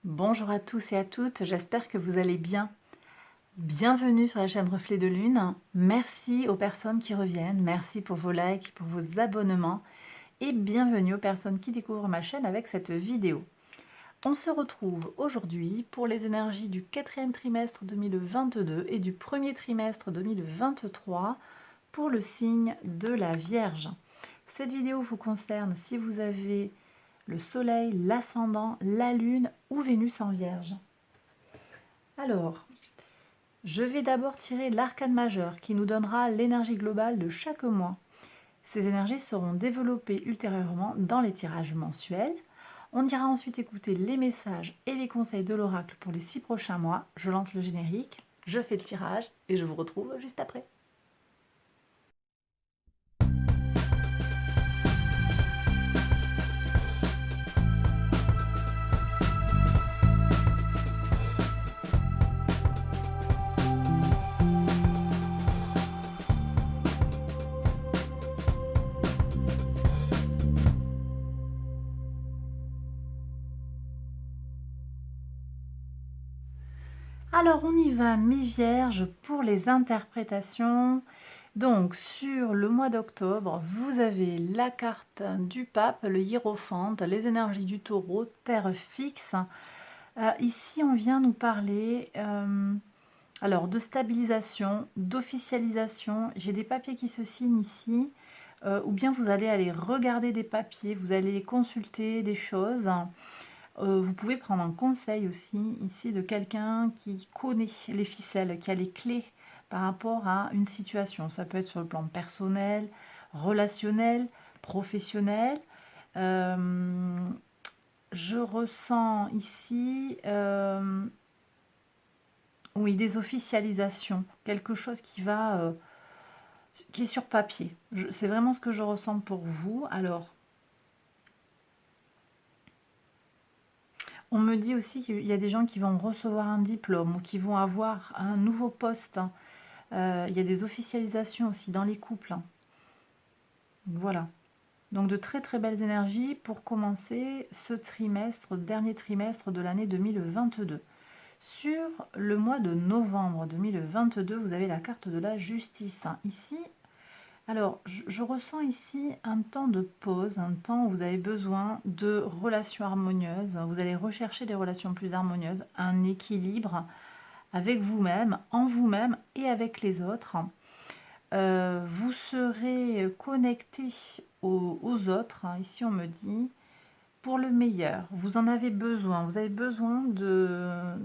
Bonjour à tous et à toutes, j'espère que vous allez bien. Bienvenue sur la chaîne Reflet de Lune. Merci aux personnes qui reviennent, merci pour vos likes, pour vos abonnements et bienvenue aux personnes qui découvrent ma chaîne avec cette vidéo. On se retrouve aujourd'hui pour les énergies du quatrième trimestre 2022 et du premier trimestre 2023 pour le signe de la Vierge. Cette vidéo vous concerne si vous avez le soleil, l'ascendant, la lune ou Vénus en Vierge. Alors, je vais d'abord tirer l'arcane majeur qui nous donnera l'énergie globale de chaque mois. Ces énergies seront développées ultérieurement dans les tirages mensuels. On ira ensuite écouter les messages et les conseils de l'oracle pour les 6 prochains mois. Je lance le générique, je fais le tirage et je vous retrouve juste après. Alors on y va, mi-vierge, pour les interprétations. Donc sur le mois d'octobre, vous avez la carte du pape, le hiérophante, les énergies du taureau, terre fixe. Ici on vient nous parler alors de stabilisation, d'officialisation. J'ai des papiers qui se signent ici, ou bien vous allez aller regarder des papiers, vous allez consulter des choses. Vous pouvez prendre un conseil aussi ici de quelqu'un qui connaît les ficelles, qui a les clés par rapport à une situation. Ça peut être sur le plan personnel, relationnel, professionnel. Je ressens ici oui, des officialisations, quelque chose qui est sur papier. C'est vraiment ce que je ressens pour vous. Alors, on me dit aussi qu'il y a des gens qui vont recevoir un diplôme ou qui vont avoir un nouveau poste. Il y a des officialisations aussi dans les couples. Voilà. Donc de très très belles énergies pour commencer ce trimestre, dernier trimestre de l'année 2022. Sur le mois de novembre 2022, vous avez la carte de la justice. Ici, alors je ressens ici un temps de pause, un temps où vous avez besoin de relations harmonieuses. Vous allez rechercher des relations plus harmonieuses, un équilibre avec vous-même, en vous-même et avec les autres. Vous serez connecté aux autres. Ici, on me dit pour le meilleur. Vous en avez besoin. Vous avez besoin de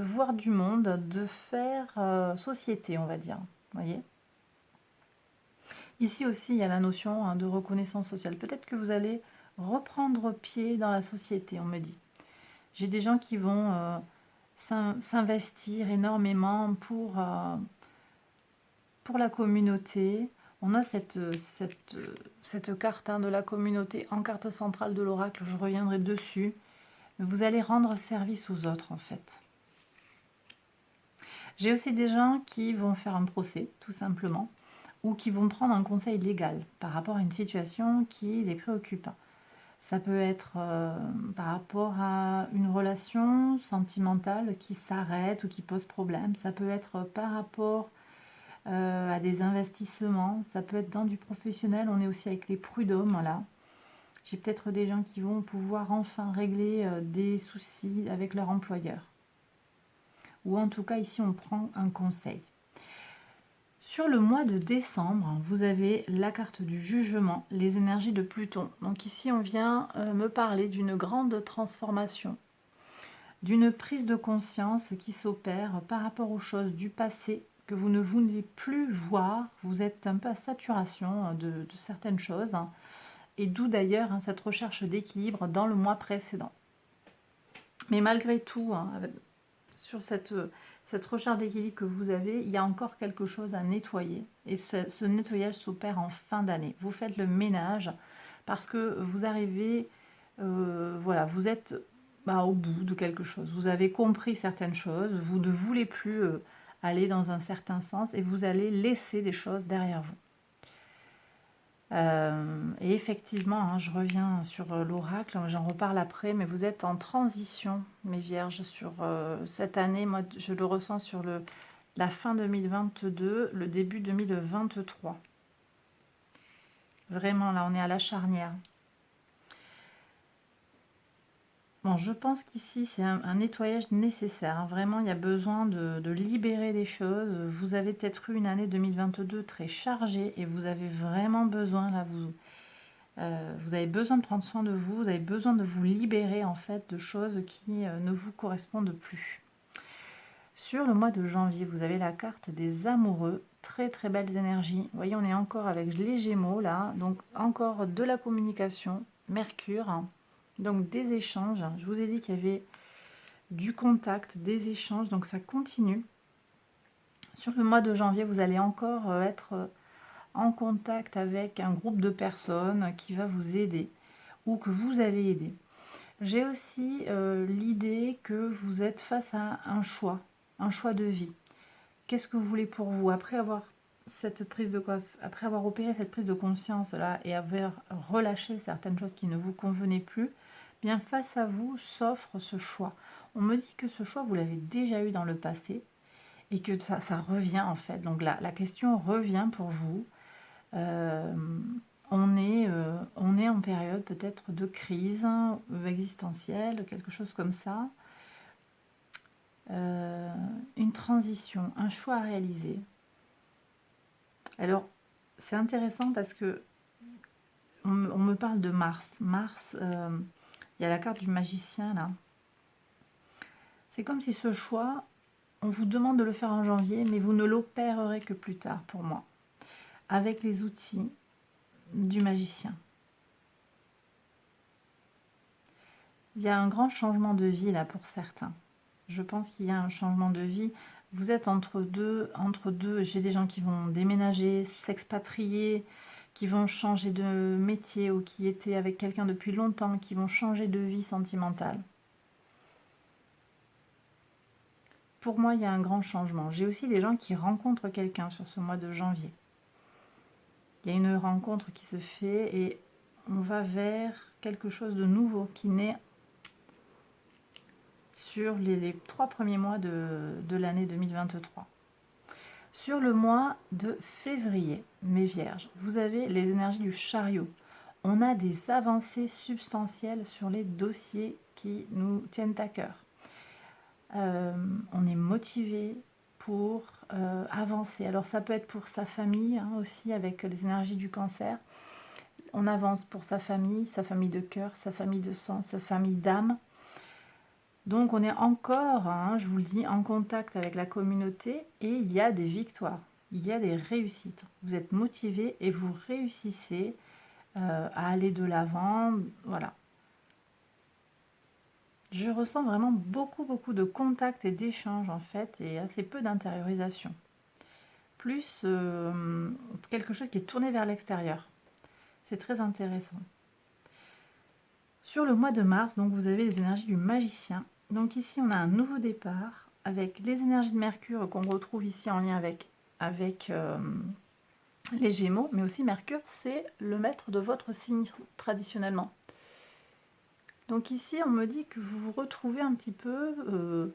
voir du monde, de faire société, on va dire. Voyez. Ici aussi, il y a la notion de reconnaissance sociale. Peut-être que vous allez reprendre pied dans la société, on me dit. J'ai des gens qui vont s'investir énormément pour la communauté. On a cette carte de la communauté en carte centrale de l'oracle, je reviendrai dessus. Vous allez rendre service aux autres en fait. J'ai aussi des gens qui vont faire un procès, tout simplement, ou qui vont prendre un conseil légal par rapport à une situation qui les préoccupe. Ça peut être par rapport à une relation sentimentale qui s'arrête ou qui pose problème. Ça peut être par rapport à des investissements. Ça peut être dans du professionnel. On est aussi avec les prud'hommes, là. J'ai peut-être des gens qui vont pouvoir enfin régler des soucis avec leur employeur. Ou en tout cas, ici, on prend un conseil. Sur le mois de décembre, vous avez la carte du jugement, les énergies de Pluton. Donc ici, on vient me parler d'une grande transformation, d'une prise de conscience qui s'opère par rapport aux choses du passé que vous ne voulez plus voir. Vous êtes un peu à saturation de certaines choses. Et d'où d'ailleurs cette recherche d'équilibre dans le mois précédent. Mais malgré tout, sur cette recherche d'équilibre que vous avez, il y a encore quelque chose à nettoyer. Et ce nettoyage s'opère en fin d'année. Vous faites le ménage parce que vous arrivez, voilà, vous êtes au bout de quelque chose. Vous avez compris certaines choses, vous ne voulez plus aller dans un certain sens et vous allez laisser des choses derrière vous. Et effectivement, hein, je reviens sur l'oracle, j'en reparle après, mais vous êtes en transition, mes vierges, sur cette année. Moi, je le ressens sur la fin 2022, le début 2023. Vraiment, là, on est à la charnière. Bon, je pense qu'ici, c'est un nettoyage nécessaire, hein. Vraiment, il y a besoin de libérer des choses. Vous avez peut-être eu une année 2022 très chargée et vous avez vraiment besoin, là, vous avez besoin de prendre soin de vous. Vous avez besoin de vous libérer, en fait, de choses qui ne vous correspondent plus. Sur le mois de janvier, vous avez la carte des amoureux. Très, très belles énergies. Vous voyez, on est encore avec les Gémeaux, là. Donc, encore de la communication. Mercure, hein. Donc des échanges, je vous ai dit qu'il y avait du contact, des échanges, donc ça continue. Sur le mois de janvier, vous allez encore être en contact avec un groupe de personnes qui va vous aider ou que vous allez aider. J'ai aussi l'idée que vous êtes face à un choix de vie. Qu'est-ce que vous voulez pour vous après avoir après avoir opéré cette prise de conscience là et avoir relâché certaines choses qui ne vous convenaient plus, bien face à vous s'offre ce choix. On me dit que ce choix vous l'avez déjà eu dans le passé et que ça revient en fait. Donc la question revient pour vous. Euh, on est en période peut-être de crise existentielle, quelque chose comme ça. Une transition, un choix à réaliser. Alors, c'est intéressant parce que on me parle de Mars. Mars, il y a la carte du magicien là. C'est comme si ce choix, on vous demande de le faire en janvier, mais vous ne l'opérerez que plus tard pour moi, avec les outils du magicien. Il y a un grand changement de vie là pour certains. Je pense qu'il y a un changement de vie. Vous êtes entre deux. J'ai des gens qui vont déménager, s'expatrier, qui vont changer de métier ou qui étaient avec quelqu'un depuis longtemps, qui vont changer de vie sentimentale. Pour moi, il y a un grand changement. J'ai aussi des gens qui rencontrent quelqu'un sur ce mois de janvier. Il y a une rencontre qui se fait et on va vers quelque chose de nouveau qui naît sur les 3 premiers mois de l'année 2023. Sur le mois de février, mes vierges, vous avez les énergies du chariot. On a des avancées substantielles sur les dossiers qui nous tiennent à cœur. On est motivé pour avancer. Alors ça peut être pour sa famille hein, aussi avec les énergies du cancer. On avance pour sa famille de cœur, sa famille de sang, sa famille d'âme. Donc on est encore, hein, je vous le dis, en contact avec la communauté et il y a des victoires, il y a des réussites. Vous êtes motivé et vous réussissez à aller de l'avant, voilà. Je ressens vraiment beaucoup de contacts et d'échanges en fait et assez peu d'intériorisation. Plus quelque chose qui est tourné vers l'extérieur. C'est très intéressant. Sur le mois de mars, donc vous avez les énergies du magicien. Donc ici, on a un nouveau départ avec les énergies de Mercure qu'on retrouve ici en lien avec les Gémeaux. Mais aussi Mercure, c'est le maître de votre signe traditionnellement. Donc ici, on me dit que vous vous retrouvez un petit peu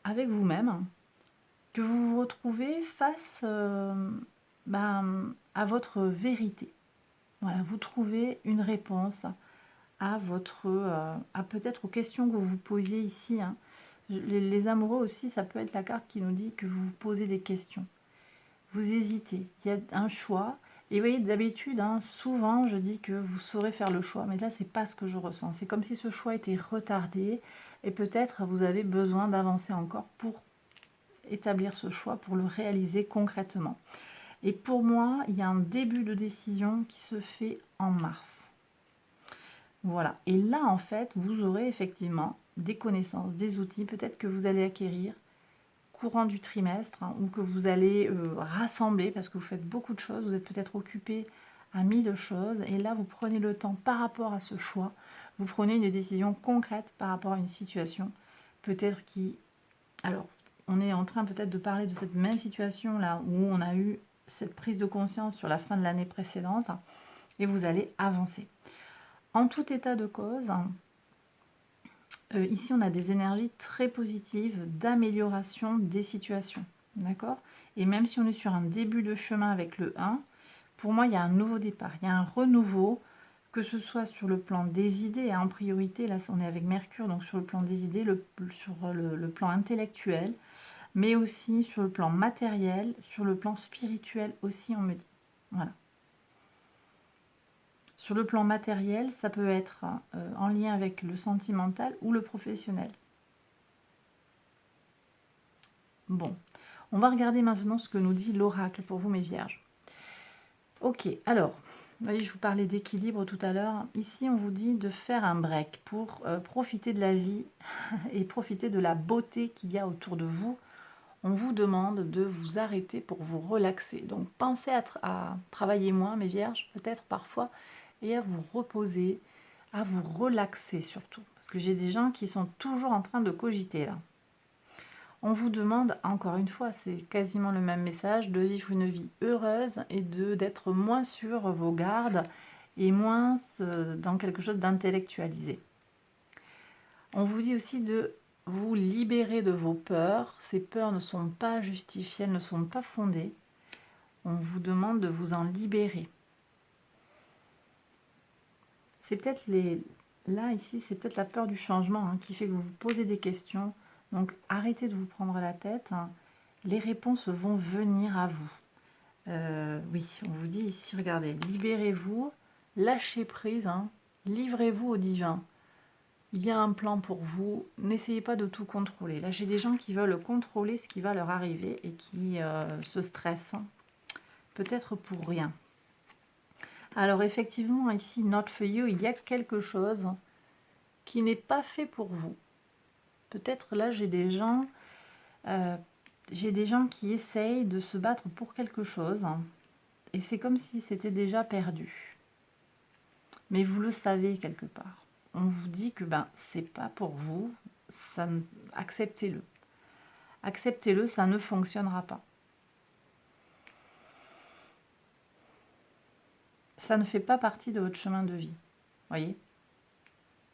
avec vous-même, que vous vous retrouvez face à votre vérité. Voilà, vous trouvez une réponse à peut-être aux questions que vous vous posiez ici. Hein. Les amoureux aussi, ça peut être la carte qui nous dit que vous vous posez des questions. Vous hésitez, il y a un choix. Et vous voyez, d'habitude, hein, souvent, je dis que vous saurez faire le choix. Mais là, c'est pas ce que je ressens. C'est comme si ce choix était retardé. Et peut-être vous avez besoin d'avancer encore pour établir ce choix, pour le réaliser concrètement. Et pour moi, il y a un début de décision qui se fait en mars. Voilà. Et là, en fait, vous aurez effectivement des connaissances, des outils, peut-être que vous allez acquérir courant du trimestre hein, ou que vous allez rassembler parce que vous faites beaucoup de choses, vous êtes peut-être occupé à 1000 choses et là, vous prenez le temps par rapport à ce choix, vous prenez une décision concrète par rapport à une situation, peut-être qui... Alors, on est en train peut-être de parler de cette même situation là où on a eu cette prise de conscience sur la fin de l'année précédente. et vous allez avancer. En tout état de cause, ici on a des énergies très positives d'amélioration des situations, d'accord? Et même si on est sur un début de chemin avec le 1, pour moi il y a un nouveau départ, il y a un renouveau, que ce soit sur le plan des idées, en priorité, là on est avec Mercure, donc sur le plan des idées, sur le plan intellectuel, mais aussi sur le plan matériel, sur le plan spirituel aussi, on me dit. Voilà. Sur le plan matériel, ça peut être en lien avec le sentimental ou le professionnel. Bon, on va regarder maintenant ce que nous dit l'oracle pour vous, mes vierges. Ok, alors, vous voyez, je vous parlais d'équilibre tout à l'heure. Ici, on vous dit de faire un break pour profiter de la vie et profiter de la beauté qu'il y a autour de vous. On vous demande de vous arrêter pour vous relaxer. Donc, pensez à travailler moins, mes vierges, peut-être parfois, et à vous reposer, à vous relaxer surtout. Parce que j'ai des gens qui sont toujours en train de cogiter là. On vous demande, encore une fois, c'est quasiment le même message, de vivre une vie heureuse et d'être moins sur vos gardes et moins dans quelque chose d'intellectualisé. On vous dit aussi de vous libérer de vos peurs. Ces peurs ne sont pas justifiées, elles ne sont pas fondées. On vous demande de vous en libérer. C'est peut-être là, ici, c'est peut-être la peur du changement qui fait que vous vous posez des questions. Donc, arrêtez de vous prendre la tête. Les réponses vont venir à vous. Oui, on vous dit ici, regardez, libérez-vous, lâchez prise, livrez-vous au divin. Il y a un plan pour vous, n'essayez pas de tout contrôler. Là, j'ai des gens qui veulent contrôler ce qui va leur arriver et qui se stressent, peut-être pour rien. Alors effectivement, ici, not for you, il y a quelque chose qui n'est pas fait pour vous. Peut-être là, j'ai des gens qui essayent de se battre pour quelque chose et c'est comme si c'était déjà perdu. Mais vous le savez quelque part. On vous dit que c'est pas pour vous, acceptez-le. Acceptez-le, ça ne fonctionnera pas. Ça ne fait pas partie de votre chemin de vie. Voyez ?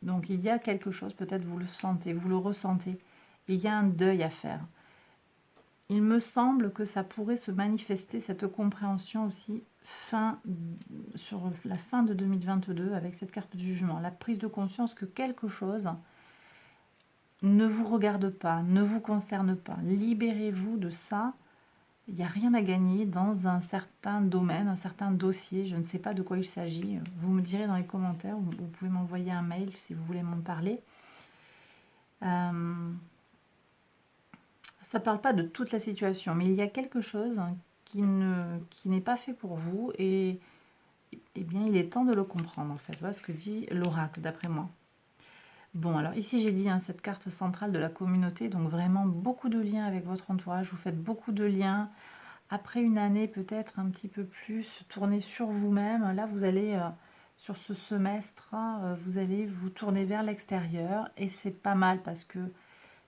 Donc il y a quelque chose, peut-être vous le sentez, vous le ressentez, et il y a un deuil à faire. Il me semble que ça pourrait se manifester, cette compréhension aussi, sur la fin de 2022, avec cette carte du jugement. La prise de conscience que quelque chose ne vous regarde pas, ne vous concerne pas. Libérez-vous de ça. Il n'y a rien à gagner dans un certain domaine, un certain dossier. Je ne sais pas de quoi il s'agit. Vous me direz dans les commentaires, ou vous pouvez m'envoyer un mail si vous voulez m'en parler. Ça ne parle pas de toute la situation, mais il y a quelque chose qui n'est pas fait pour vous et bien il est temps de le comprendre en fait. Voilà ce que dit l'oracle d'après moi. Bon, alors ici j'ai dit cette carte centrale de la communauté, donc vraiment beaucoup de liens avec votre entourage, vous faites beaucoup de liens. Après une année peut-être un petit peu plus tourner sur vous-même, là vous allez, sur ce semestre, vous allez vous tourner vers l'extérieur et c'est pas mal parce que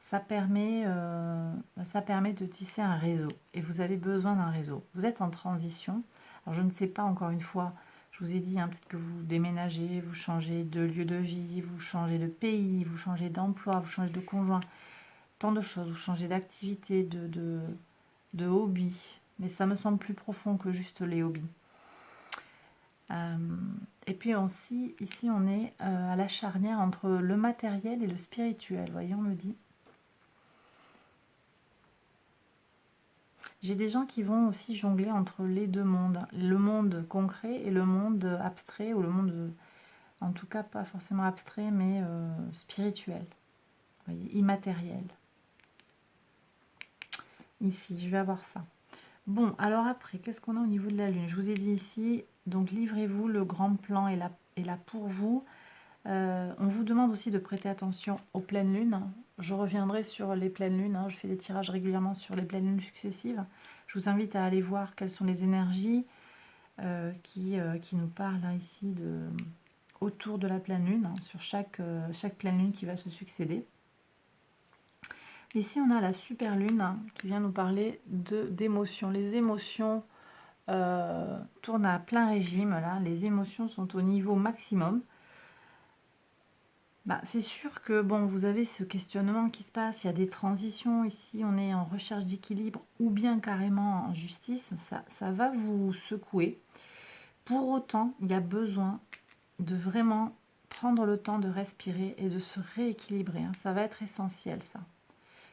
ça permet de tisser un réseau et vous avez besoin d'un réseau. Vous êtes en transition, alors je ne sais pas encore une fois, je vous ai dit peut-être que vous déménagez, vous changez de lieu de vie, vous changez de pays, vous changez d'emploi, vous changez de conjoint, tant de choses, vous changez d'activité, de hobby, mais ça me semble plus profond que juste les hobbies. Et puis aussi, ici on est à la charnière entre le matériel et le spirituel, voyez, on me dit. J'ai des gens qui vont aussi jongler entre les deux mondes, le monde concret et le monde abstrait, ou le monde, en tout cas pas forcément abstrait, mais spirituel, vous voyez, immatériel. Ici, je vais avoir ça. Bon, alors après, qu'est-ce qu'on a au niveau de la Lune? Je vous ai dit ici, donc livrez-vous, le grand plan est là pour vous. On vous demande aussi de prêter attention aux pleines lunes. Je reviendrai sur les pleines lunes, je fais des tirages régulièrement sur les pleines lunes successives. Je vous invite à aller voir quelles sont les énergies qui nous parlent ici autour de la pleine lune, sur chaque pleine lune qui va se succéder. Ici, on a la super lune qui vient nous parler d'émotions. Les émotions tourne à plein régime, là, les émotions sont au niveau maximum. Bah, c'est sûr que bon, vous avez ce questionnement qui se passe, il y a des transitions ici, on est en recherche d'équilibre ou bien carrément en justice, ça va vous secouer. Pour autant, il y a besoin de vraiment prendre le temps de respirer et de se rééquilibrer, hein. Ça va être essentiel, ça,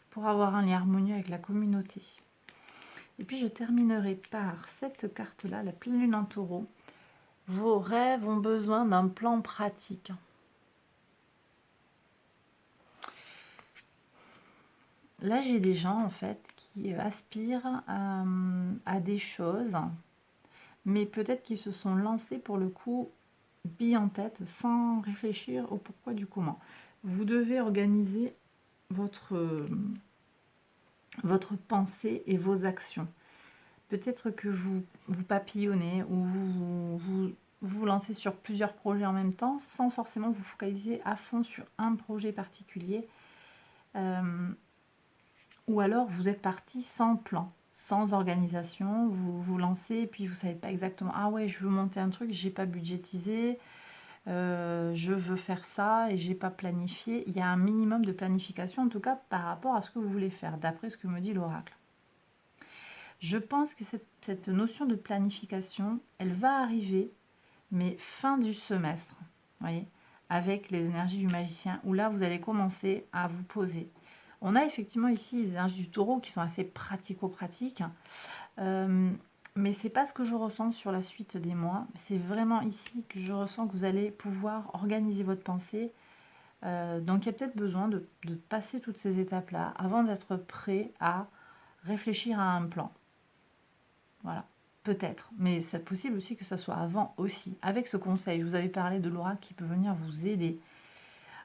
pour avoir un lien harmonieux avec la communauté. Et puis je terminerai par cette carte-là, la pleine lune en taureau. Vos rêves ont besoin d'un plan pratique. Là, j'ai des gens, en fait, qui aspirent à des choses, mais peut-être qu'ils se sont lancés, pour le coup, billes en tête, sans réfléchir au pourquoi du comment. Vous devez organiser votre pensée et vos actions. Peut-être que vous papillonnez ou vous lancez sur plusieurs projets en même temps, sans forcément vous focaliser à fond sur un projet particulier. Ou alors vous êtes parti sans plan, sans organisation, vous vous lancez et puis vous ne savez pas exactement, ah ouais, je veux monter un truc, j'ai pas budgétisé, je veux faire ça et j'ai pas planifié. Il y a un minimum de planification, en tout cas par rapport à ce que vous voulez faire, d'après ce que me dit l'oracle. Je pense que cette notion de planification, elle va arriver, mais fin du semestre, voyez, avec les énergies du magicien, où là, vous allez commencer à vous poser. On a effectivement ici les énergies du taureau qui sont assez pratico-pratiques, mais c'est pas ce que je ressens sur la suite des mois. C'est vraiment ici que je ressens que vous allez pouvoir organiser votre pensée. Donc il y a peut-être besoin de passer toutes ces étapes-là avant d'être prêt à réfléchir à un plan. Voilà, peut-être, mais c'est possible aussi que ça soit avant aussi. Avec ce conseil, je vous avais parlé de l'oracle qui peut venir vous aider.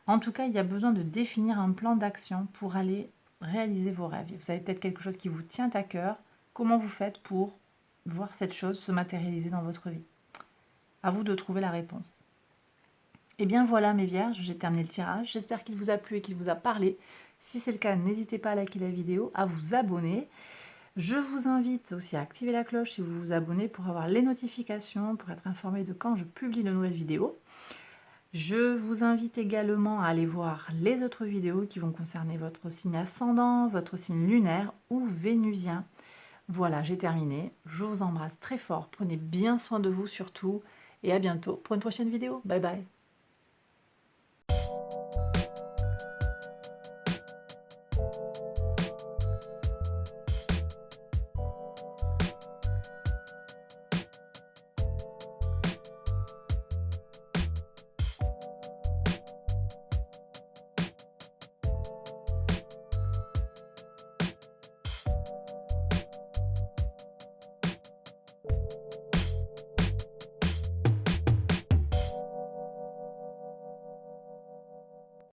En tout cas, il y a besoin de définir un plan d'action pour aller réaliser vos rêves. Vous avez peut-être quelque chose qui vous tient à cœur. Comment vous faites pour voir cette chose se matérialiser dans votre vie? À vous de trouver la réponse. Et bien voilà mes vierges, j'ai terminé le tirage. J'espère qu'il vous a plu et qu'il vous a parlé. Si c'est le cas, n'hésitez pas à liker la vidéo, à vous abonner. Je vous invite aussi à activer la cloche si vous vous abonnez pour avoir les notifications, pour être informé de quand je publie de nouvelles vidéos. Je vous invite également à aller voir les autres vidéos qui vont concerner votre signe ascendant, votre signe lunaire ou vénusien. Voilà, j'ai terminé. Je vous embrasse très fort. Prenez bien soin de vous surtout et à bientôt pour une prochaine vidéo. Bye bye.